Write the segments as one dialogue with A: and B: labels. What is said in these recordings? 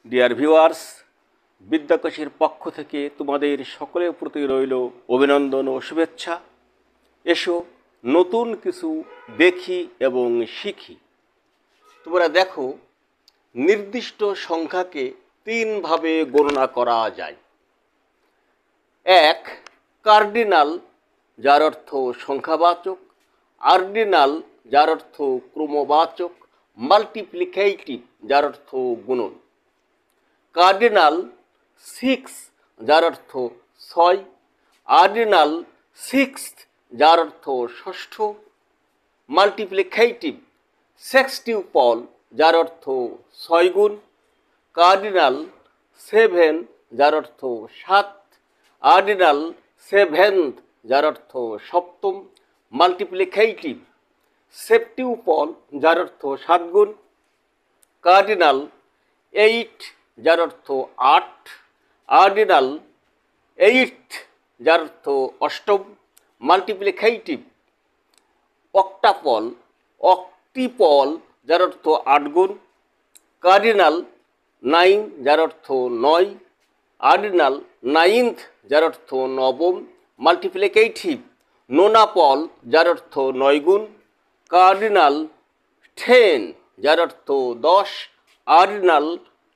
A: Dear viewers, বিদ্যাকোষের পক্ষ থেকে তোমাদের সকলের প্রতি রইল অভিনন্দন ও শুভেচ্ছা। এসো নতুন কিছু দেখি এবং শিখি। তোমরা দেখো, নির্দিষ্ট সংখ্যাকে তিনভাবে গণনা করা যায়। এক, কার্ডিনাল, যার অর্থ সংখ্যাবাচক; অর্ডিনাল, যার অর্থ ক্রমবাচক; মাল্টিপ্লিকেটিভ, যার অর্থ গুণন। কার্ডিনাল 6, যার অর্থ 6; অর্ডিনাল 6, যার অর্থ ষষ্ঠ; মাল্টিপ্লিকেটিভ সেক্সটিউপল, যার অর্থ 6 গুণ; কার্ডিনাল 7, যার অর্থ 7; অর্ডিনাল 7th, যার অর্থ সপ্তম; মাল্টিপ্লিকেটিভ সেপ্টিউপল, যার অর্থ 7 গুণ; কার্ডিনাল 8, যার অর্থ 8; অর্ডিনাল 8th, যার অর্থ অষ্টম; মাল্টিপ্লিকেটিভ অক্টিপল, যার অর্থ 8 গুণ; কার্ডিনাল 9, যার অর্থ 9; অর্ডিনাল 9th, যার অর্থ নবম; মাল্টিপ্লিকেটিভ নোনাপল, যার অর্থ 9 গুণ; কার্ডিনাল 10, যার অর্থ 10; অর্ডিনাল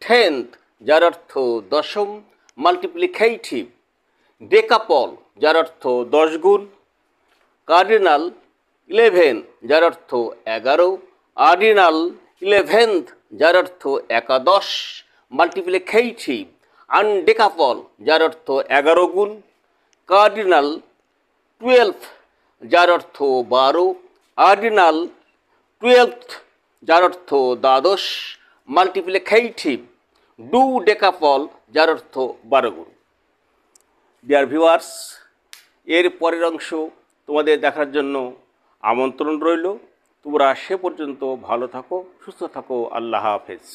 A: 10th, যার অর্থ দশম; মাল্টিপ্লিকেটিভ ডেকাপল, যার অর্থ 10 গুণ; কার্ডিনাল 11, যার অর্থ 11; অর্ডিনাল 11th, যার অর্থ একাদশ; মাল্টিপ্লিকেটিভ আনডেকাপল, যার অর্থ 11 গুণ; কার্ডিনাল 12, যার অর্থ 12; অর্ডিনাল 12th, যার অর্থ দ্বাদশ; মাল্টিপ্লিকেটিভ ডুডেকাপল, যার অর্থ 12 গুণ। ডিয়ার ভিউয়ার্স, এর পরের অংশ তোমাদের দেখার জন্য আমন্ত্রণ রইল। তোমরা সে পর্যন্ত ভালো থাকো, সুস্থ থাকো। আল্লাহ হাফেজ।